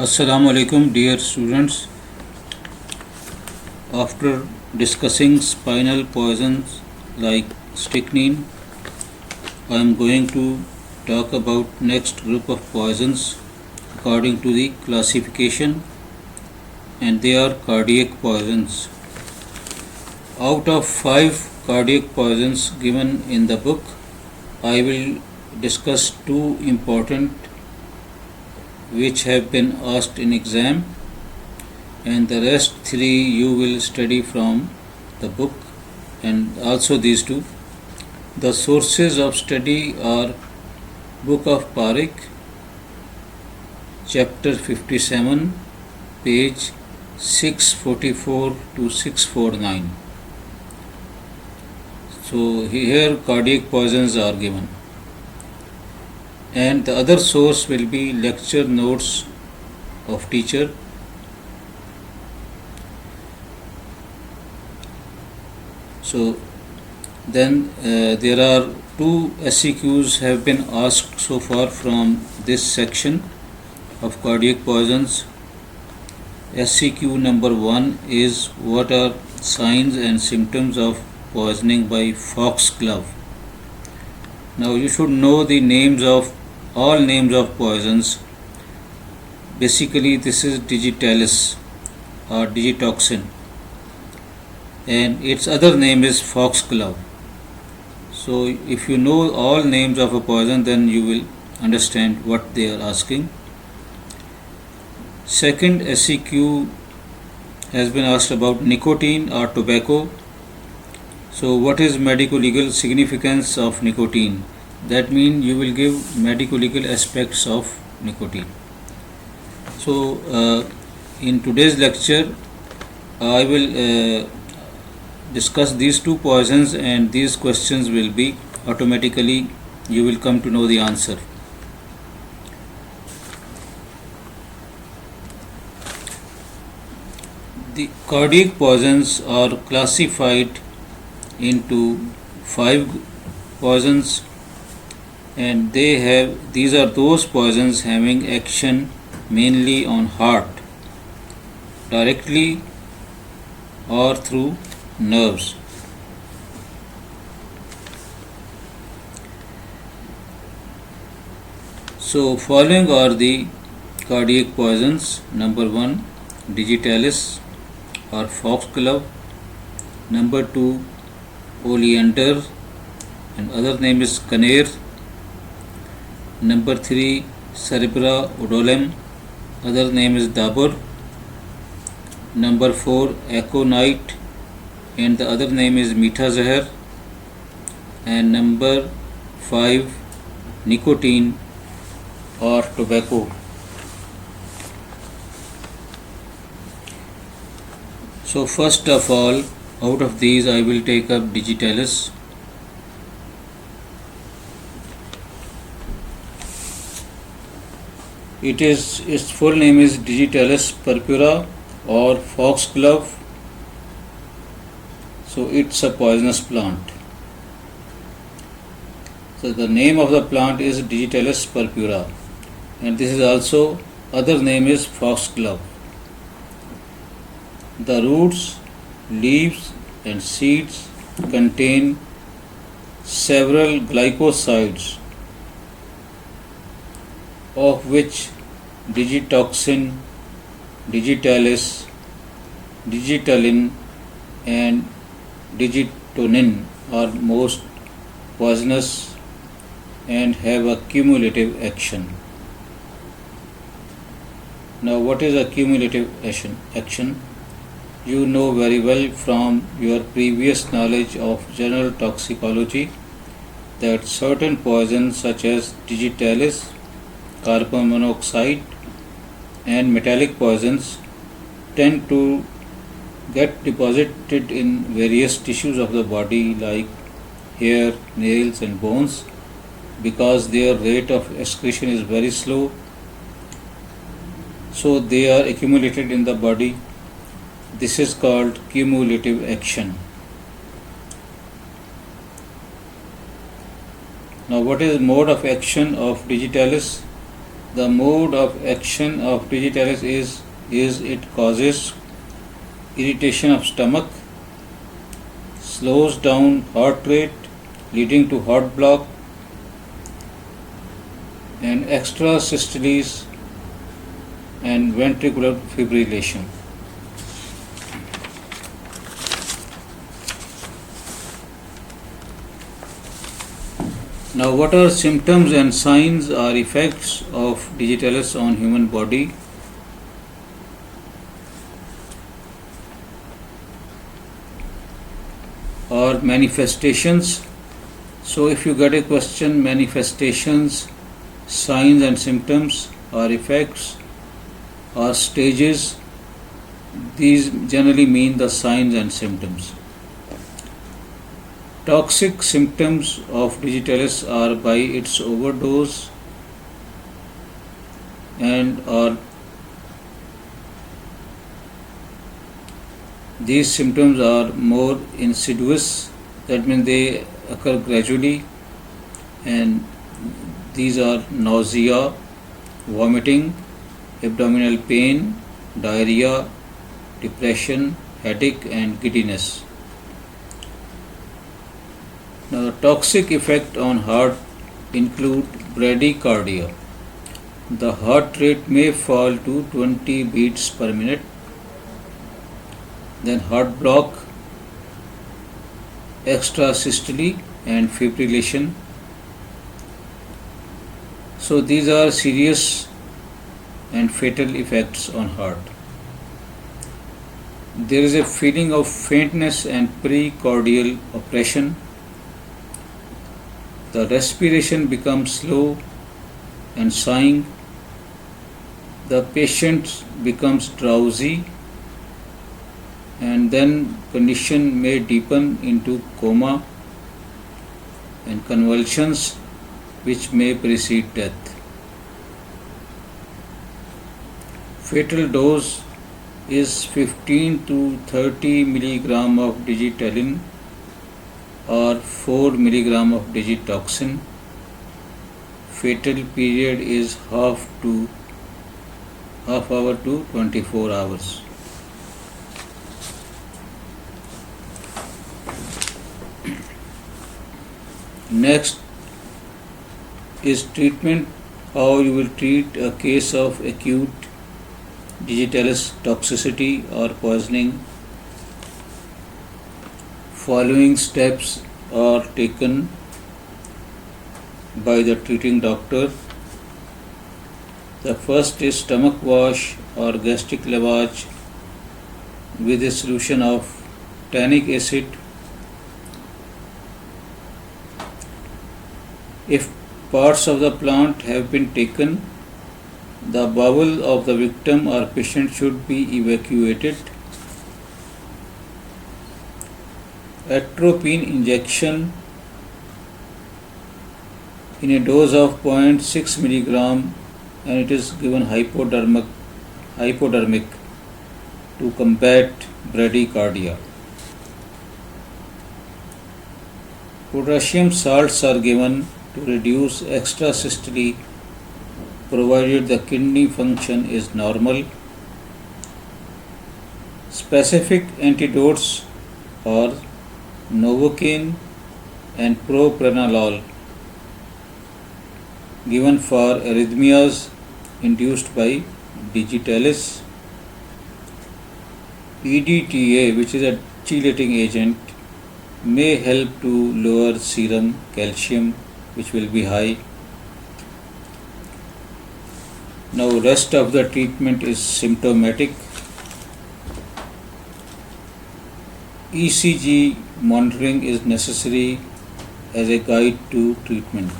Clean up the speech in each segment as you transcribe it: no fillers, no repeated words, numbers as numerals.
Assalamu alaikum, dear students. After discussing spinal poisons like strychnine, I am going to talk about next group of poisons according to the classification, and they are cardiac poisons. Out of 5 cardiac poisons given in the book, I will discuss 2 important which have been asked in exam, and the rest 3 you will study from the book, and also these 2. The sources of study are Book of Parekh, chapter 57, page 644 to 649. So here cardiac poisons are given, and the other source will be lecture notes of teacher. So then there are 2 SEQs have been asked so far from this section of cardiac poisons. SEQ number 1 is what are signs and symptoms of poisoning by foxglove. Now you should know the names of all names of poisons. Basically this is digitalis or digitoxin, and its other name is foxglove. So if you know all names of a poison, then you will understand what they are asking. Second SEQ has been asked about nicotine or tobacco. So what is medico-legal significance of nicotine? That means you will give medico-legal aspects of nicotine. So in today's lecture I will discuss these 2 poisons, and these questions will be automatically, you will come to know the answer. The cardiac poisons are classified into 5 poisons, and these are those poisons having action mainly on heart, directly or through nerves. So following are the cardiac poisons. Number 1, digitalis or foxglove. Number 2, oleander, and other name is canaire. Number 3, cerebra odolem, other name is dabur. Number 4, aconite, and the other name is meetha zahar. And number 5, nicotine or tobacco. So first of all, out of these I will take up digitalis. Its full name is Digitalis purpura or foxglove. So it's a poisonous plant. So the name of the plant is Digitalis purpura, and this is also other name is foxglove. The roots, leaves and seeds contain several glycosides, of which digitoxin, digitalis, digitalin and digitonin are most poisonous and have a cumulative action. Now what is a cumulative action? You know very well from your previous knowledge of general toxicology that certain poisons such as digitalis, carbon monoxide and metallic poisons tend to get deposited in various tissues of the body like hair, nails and bones, because their rate of excretion is very slow. So they are accumulated in the body. This is called cumulative action. Now what is mode of action of digitalis? The mode of action of digitalis is it causes irritation of stomach, slows down heart rate leading to heart block and extrasystoles and ventricular fibrillation. Now, what are symptoms and signs or effects of digitalis on human body? Or manifestations. So, if you get a question, manifestations, signs and symptoms, or effects, or stages, these generally mean the signs and symptoms. Toxic symptoms of digitalis are by its overdose and or these symptoms are more insidious, that means they occur gradually, and these are nausea, vomiting, abdominal pain, diarrhea, depression, headache and giddiness. Now, the toxic effect on heart include bradycardia. The heart rate may fall to 20 beats per minute. Then heart block, extrasystole and fibrillation. So these are serious and fatal effects on heart. There is a feeling of faintness and precordial oppression. The respiration becomes slow and sighing. The patient becomes drowsy, and then condition may deepen into coma and convulsions which may precede death. Fatal dose is 15 to 30 milligram of digitalin or 4 milligram of digitoxin. Fatal period is half hour to 24 hours. Next is treatment. How you will treat a case of acute digitalis toxicity or poisoning. Following steps are taken by the treating doctor. The first is stomach wash or gastric lavage with a solution of tannic acid. If parts of the plant have been taken, the bowel of the victim or patient should be evacuated. Atropine injection in a dose of 0.6 milligram, and it is given hypodermic to combat bradycardia. Potassium salts are given to reduce extrasystole provided the kidney function is normal. Specific antidotes are Novocaine and propranolol given for arrhythmias induced by digitalis. EDTA, which is a chelating agent, may help to lower serum calcium, which will be high. Now, rest of the treatment is symptomatic. ECG monitoring is necessary as a guide to treatment.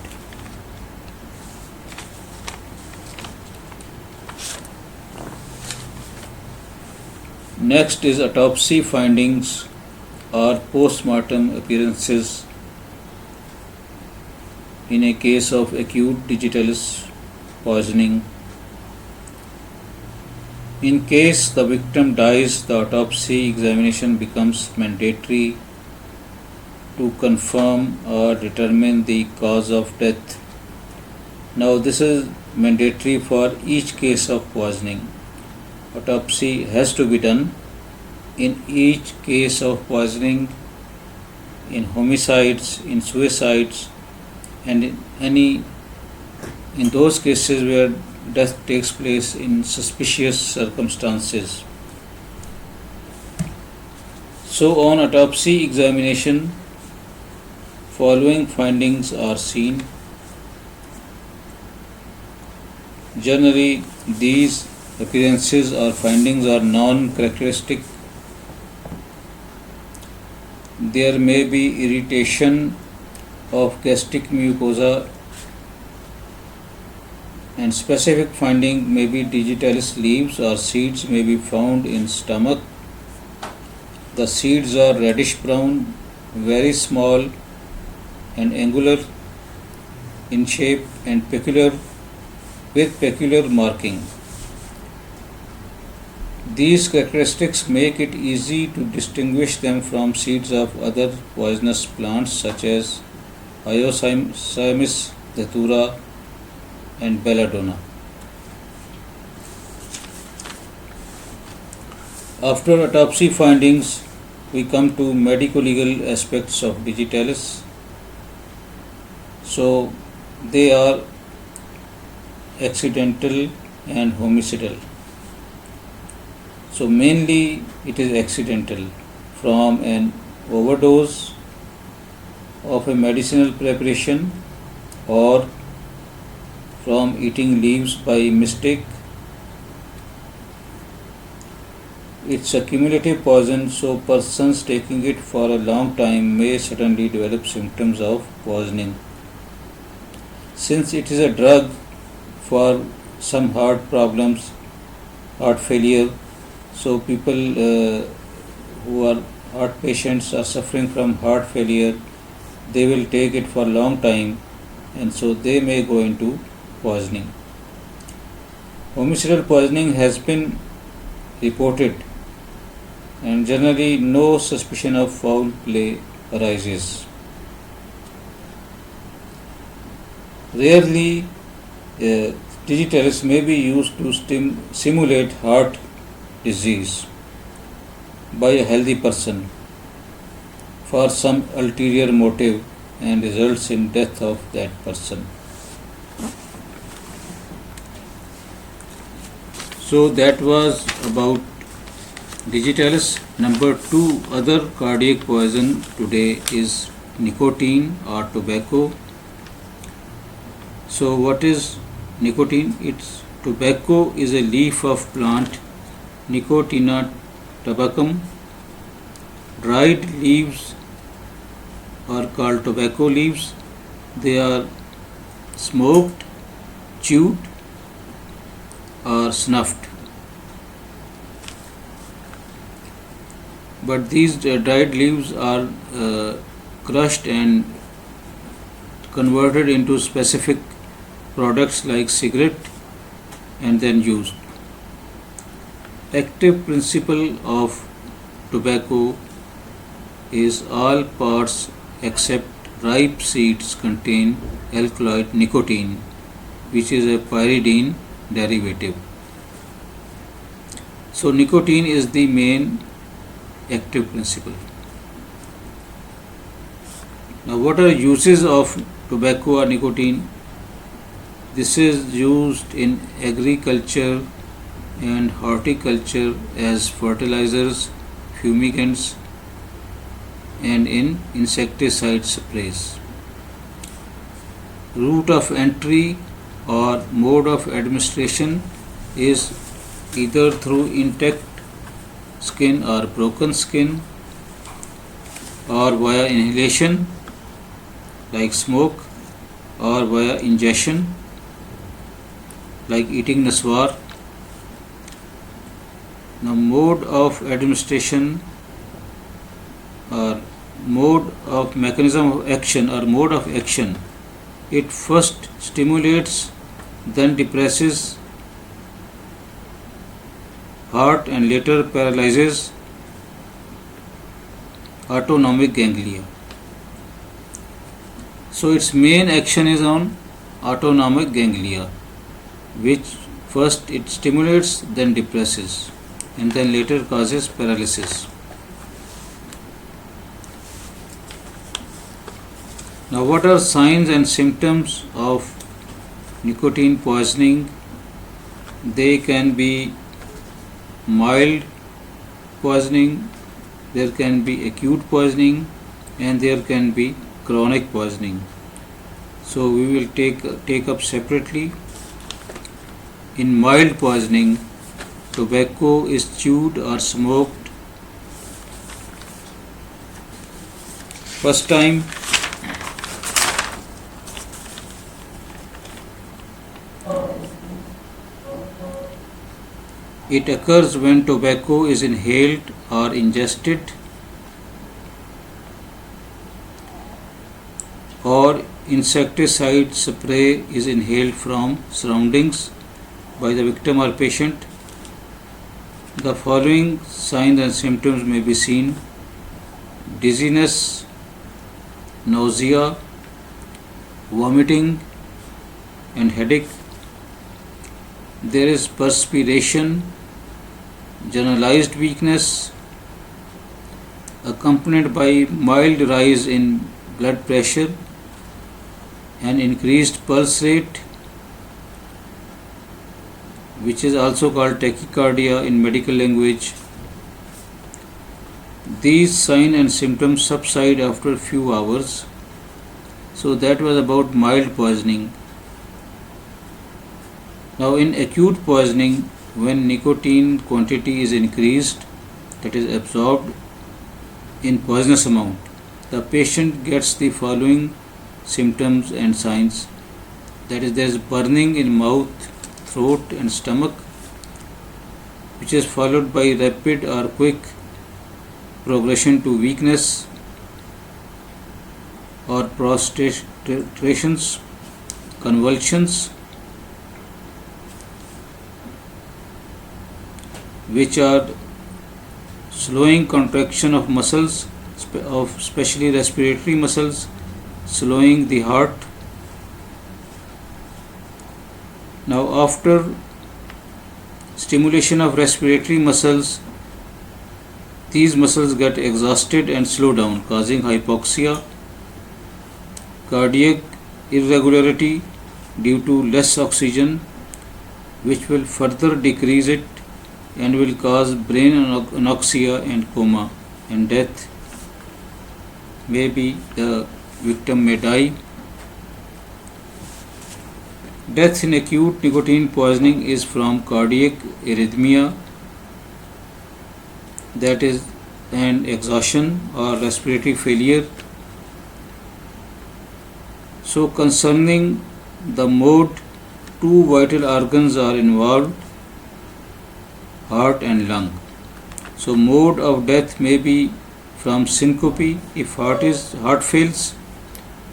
Next is autopsy findings or post-mortem appearances in a case of acute digitalis poisoning. In case the victim dies, the autopsy examination becomes mandatory to confirm or determine the cause of death. Now, this is mandatory for each case of poisoning. Autopsy has to be done in each case of poisoning, in homicides, in suicides, and in those cases where death takes place in suspicious circumstances. So, on autopsy examination, following findings are seen. Generally, these appearances or findings are non-characteristic. There may be irritation of gastric mucosa, and specific finding may be digitalis leaves or seeds may be found in stomach. The seeds are reddish brown, very small and angular in shape and with peculiar marking. These characteristics make it easy to distinguish them from seeds of other poisonous plants such as Iocymis datura and belladonna. After autopsy findings, we come to medico-legal aspects of digitalis. So, they are accidental and homicidal. So, mainly it is accidental from an overdose of a medicinal preparation or from eating leaves by mistake. It's a cumulative poison, so persons taking it for a long time may suddenly develop symptoms of poisoning. Since it is a drug for some heart problems, heart failure, so people who are heart patients are suffering from heart failure, they will take it for a long time, and so they may go into poisoning. Homicidal poisoning has been reported, and generally no suspicion of foul play arises. Rarely, digitalis may be used to simulate heart disease by a healthy person for some ulterior motive and results in death of that person. So that was about digitalis. Number 2 other cardiac poison today is nicotine or tobacco. So what is nicotine? Tobacco is a leaf of plant Nicotiana tabacum. Dried leaves are called tobacco leaves. They are smoked, chewed or snuffed. But these dried leaves are crushed and converted into specific products like cigarette and then used. Active principle of tobacco is all parts except ripe seeds contain alkaloid nicotine, which is a pyridine derivative. So nicotine is the main active principle. Now what are uses of tobacco or nicotine? This is used in agriculture and horticulture as fertilizers, fumigants, and in insecticide sprays. Route of entry or mode of administration is either through intact skin or broken skin, or via inhalation like smoke, or via ingestion like eating naswar. Now mode of administration or mode of mechanism of action or mode of action, it first stimulates, then depresses heart and later paralyzes autonomic ganglia. So its main action is on autonomic ganglia. which first it stimulates, then depresses, and then later causes paralysis. Now, what are signs and symptoms of nicotine poisoning? They can be mild poisoning, there can be acute poisoning, and there can be chronic poisoning. So we will take up separately. In mild poisoning, tobacco is chewed or smoked first time. It occurs when tobacco is inhaled or ingested, or insecticide spray is inhaled from surroundings by the victim or patient. The following signs and symptoms may be seen: dizziness, nausea, vomiting, and headache. There is perspiration, generalized weakness, accompanied by mild rise in blood pressure and increased pulse rate, which is also called tachycardia in medical language. These signs and symptoms subside after a few hours. So that was about mild poisoning. Now, in acute poisoning, when nicotine quantity is increased, that is absorbed in poisonous amount, the patient gets the following symptoms and signs. That is, there is burning in mouth, throat and stomach, which is followed by rapid or quick progression to weakness or prostrations, convulsions, which are slowing contraction of muscles, especially respiratory muscles, slowing the heart. Now, after stimulation of respiratory muscles, these muscles get exhausted and slow down, causing hypoxia, cardiac irregularity due to less oxygen, which will further decrease it and will cause brain anoxia and coma and death. Maybe the victim may die. Death in acute nicotine poisoning is from cardiac arrhythmia, that is, and exhaustion or respiratory failure. So, concerning the mode, two vital organs are involved: heart and lung. So, mode of death may be from syncope if heart fails,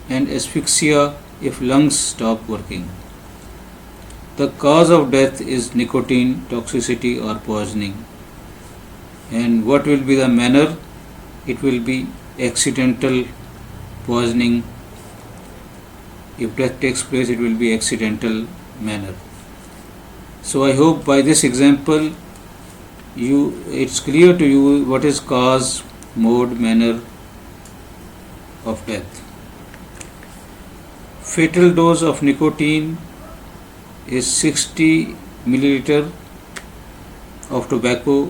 and asphyxia if lungs stop working. The cause of death is nicotine toxicity or poisoning. And what will be the manner? It will be accidental poisoning. If death takes place, it will be accidental manner. So I hope by this example it's clear to you what is cause, mode, manner of death. Fatal dose of nicotine is 60 milliliter of tobacco,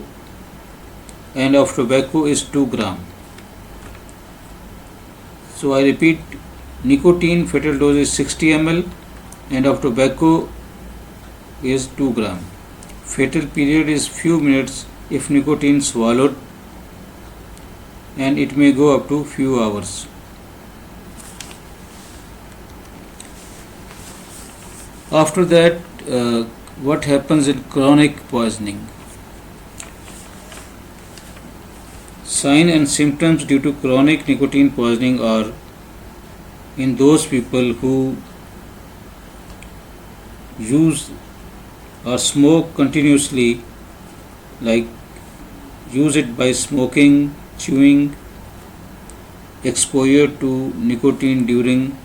and of tobacco is 2 gram. So I repeat, nicotine fatal dose is 60 ml and of tobacco is 2 gram. Fatal period is few minutes if nicotine swallowed, and it may go up to few hours. After that, what happens in chronic poisoning? Signs and symptoms due to chronic nicotine poisoning are in those people who use or smoke continuously, like use it by smoking, chewing, exposure to nicotine during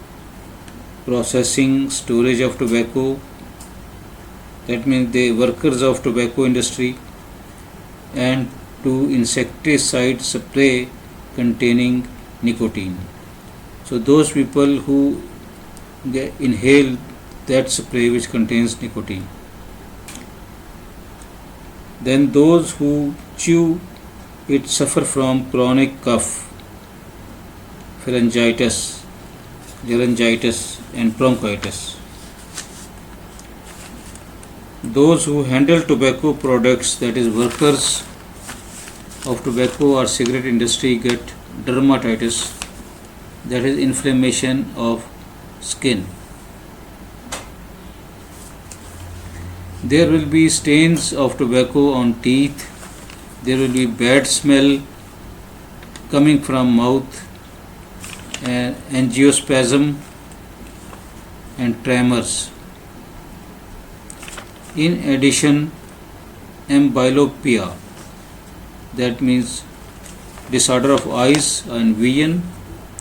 processing, storage of tobacco, that means the workers of tobacco industry, and to insecticide spray containing nicotine. So those people who inhale that spray which contains nicotine. Then those who chew it suffer from chronic cough, pharyngitis, laryngitis and bronchitis. Those who handle tobacco products, that is workers of tobacco or cigarette industry, get dermatitis, that is inflammation of skin. There will be stains of tobacco on teeth, there will be bad smell coming from mouth, angiosperm and tremors. In addition, amblyopia, that means disorder of eyes and vision,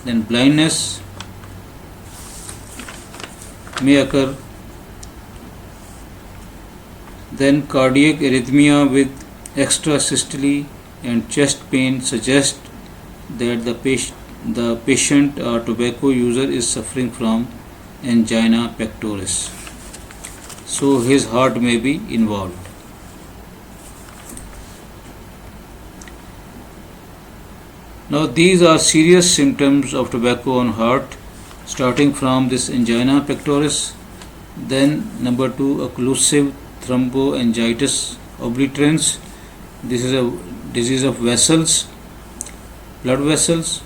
then blindness may occur. Then cardiac arrhythmia with extrasystole and chest pain suggest that the patient or tobacco user is suffering from angina pectoris. So his heart may be involved. Now these are serious symptoms of tobacco on heart, starting from this angina pectoris. Then number 2, occlusive thromboangiitis obliterans. This is a disease of vessels, blood vessels.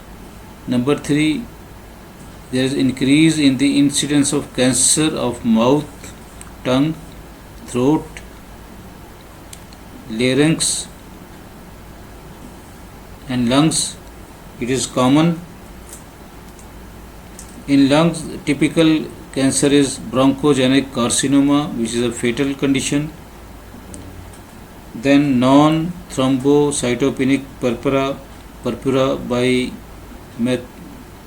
Number 3, there is increase in the incidence of cancer of mouth, tongue, throat, larynx and lungs. It is common. In lungs, typical cancer is bronchogenic carcinoma, which is a fatal condition. Then non-thrombocytopenic purpura by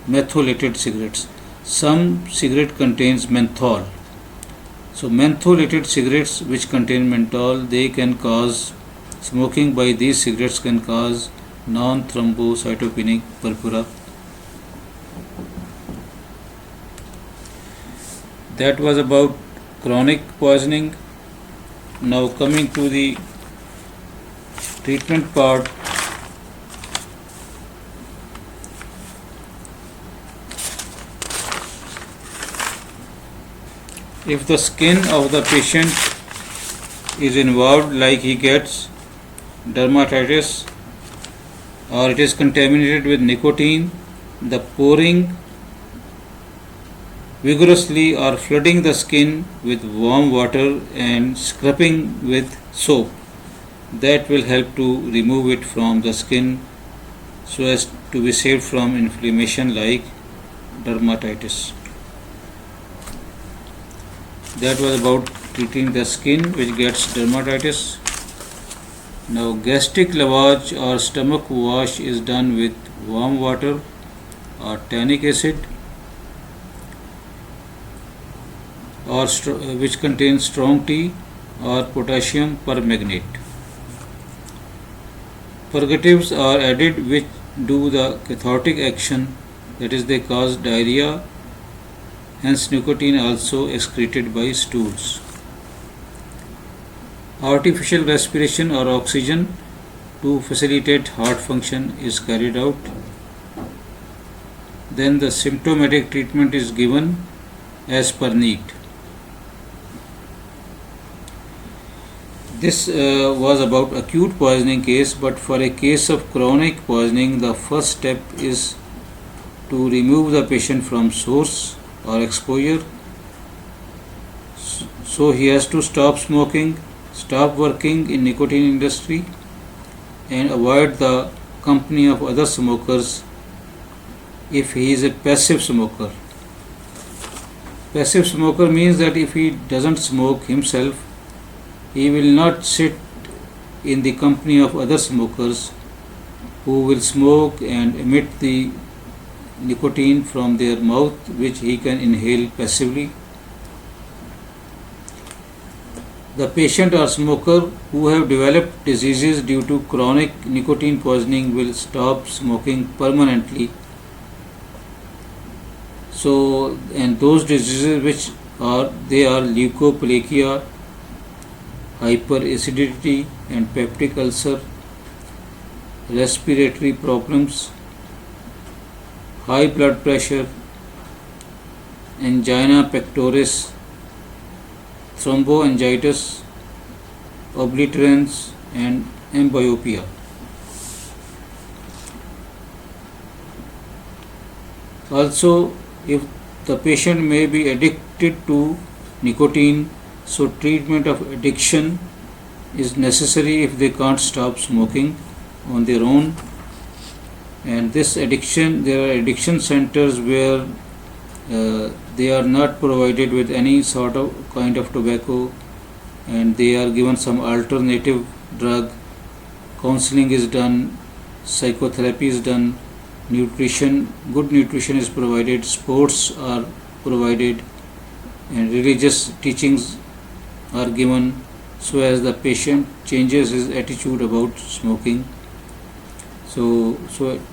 methylated cigarettes. Some cigarette contains menthol. So mentholated cigarettes which contain menthol, they can cause, smoking by these cigarettes can cause non-thrombocytopenic purpura. That was about chronic poisoning. Now coming to the treatment part. If the skin of the patient is involved, like he gets dermatitis or it is contaminated with nicotine, the pouring vigorously or flooding the skin with warm water and scrubbing with soap, that will help to remove it from the skin so as to be saved from inflammation like dermatitis. That was about treating the skin which gets dermatitis. Now gastric lavage or stomach wash is done with warm water or tannic acid or which contains strong tea or potassium permanganate. Purgatives are added which do the cathartic action, that is they cause diarrhea, hence nicotine also excreted by stools. Artificial respiration or oxygen to facilitate heart function is carried out. Then the symptomatic treatment is given as per need. This was about acute poisoning case, but for a case of chronic poisoning, the first step is to remove the patient from source or exposure. So he has to stop smoking, stop working in nicotine industry and avoid the company of other smokers if he is a passive smoker. Passive smoker means that if he doesn't smoke himself, he will not sit in the company of other smokers who will smoke and emit the nicotine from their mouth, which he can inhale passively. The patient or smoker who have developed diseases due to chronic nicotine poisoning will stop smoking permanently. So, and those diseases which are leukoplegia, hyperacidity and peptic ulcer, respiratory problems, high blood pressure, angina pectoris, thromboangiitis, obliterans and amblyopia. Also, if the patient may be addicted to nicotine, so treatment of addiction is necessary if they can't stop smoking on their own. And there are addiction centers where they are not provided with any sort of kind of tobacco, and they are given some alternative drug. Counseling is done, psychotherapy is done, good nutrition is provided, sports are provided, and religious teachings are given so as the patient changes his attitude about smoking. So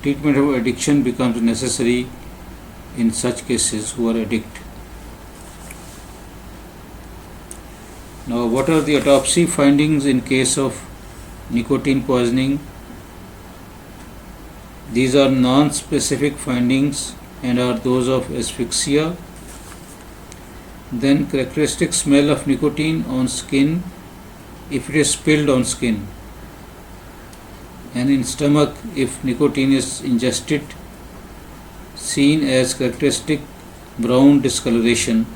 treatment of addiction becomes necessary in such cases who are addicted. Now, what are the autopsy findings in case of nicotine poisoning? These are non-specific findings and are those of asphyxia. Then characteristic smell of nicotine on skin if it is spilled on skin, and in stomach if nicotine is ingested, seen as characteristic brown discoloration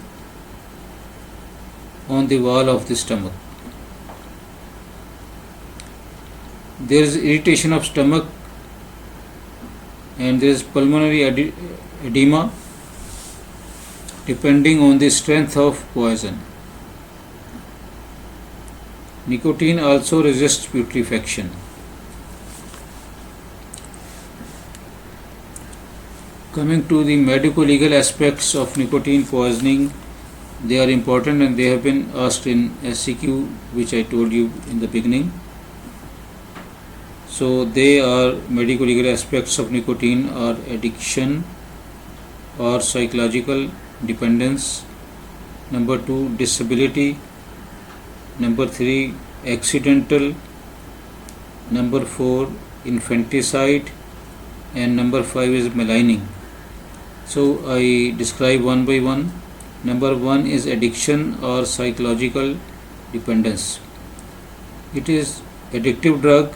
on the wall of the stomach. There is irritation of stomach and there is pulmonary edema depending on the strength of poison. Nicotine also resists putrefaction. Coming to the medico-legal aspects of nicotine poisoning, they are important and they have been asked in SCQ, which I told you in the beginning. So they are medico-legal aspects of nicotine are addiction or psychological dependence. Number 2, disability. Number 3, accidental. Number 4, infanticide. And number 5 is maligning. So I describe one by one. Number 1 is addiction or psychological dependence. It is addictive drug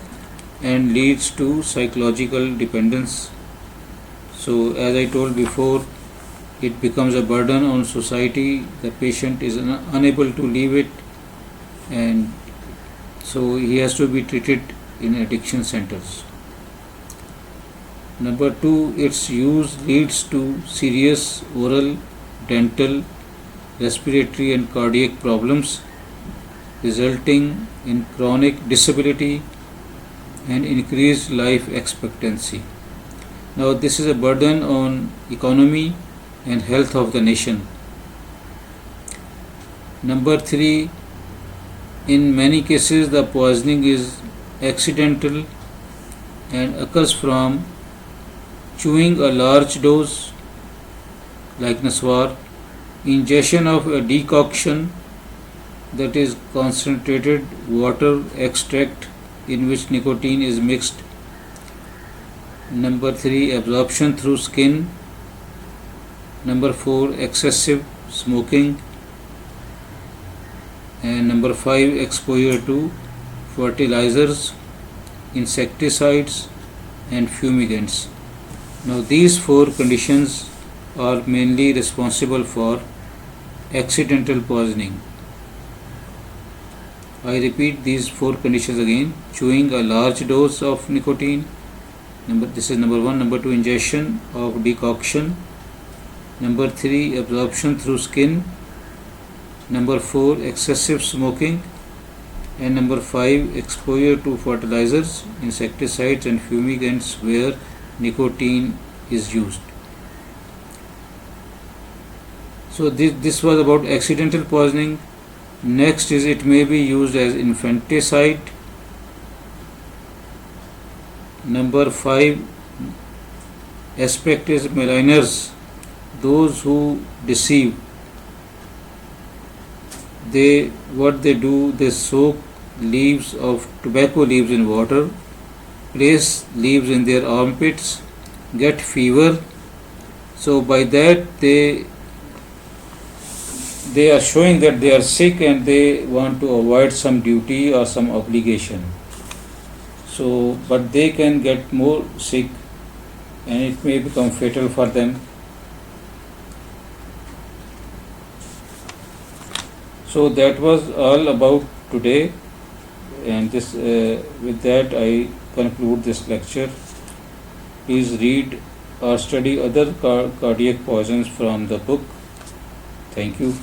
and leads to psychological dependence. So as I told before, it becomes a burden on society. The patient is unable to leave it, and so he has to be treated in addiction centers. Number 2, its use leads to serious oral, dental, respiratory and cardiac problems, resulting in chronic disability and increased life expectancy. Now this is a burden on economy and health of the nation. Number 3, in many cases the poisoning is accidental and occurs from chewing a large dose like Naswar, ingestion of a decoction, that is concentrated water extract in which nicotine is mixed. Number 3, absorption through skin. Number 4, excessive smoking. And number 5, exposure to fertilizers, insecticides and fumigants. Now these 4 conditions are mainly responsible for accidental poisoning. I repeat these 4 conditions again. Chewing a large dose of nicotine. This is number 1. Number 2, ingestion of decoction. Number 3, absorption through skin. Number 4, excessive smoking. And number 5, exposure to fertilizers, insecticides and fumigants where nicotine is used. So this was about accidental poisoning. Next is it may be used as infanticide. Number 5 aspect is maligners, those who deceive. What they do, they soak leaves of tobacco leaves in water, place leaves in their armpits, get fever. So by that they are showing that they are sick and they want to avoid some duty or some obligation. So but they can get more sick and it may become fatal for them. So that was all about today, and this with that I conclude this lecture. Please read or study other cardiac poisons from the book. Thank you.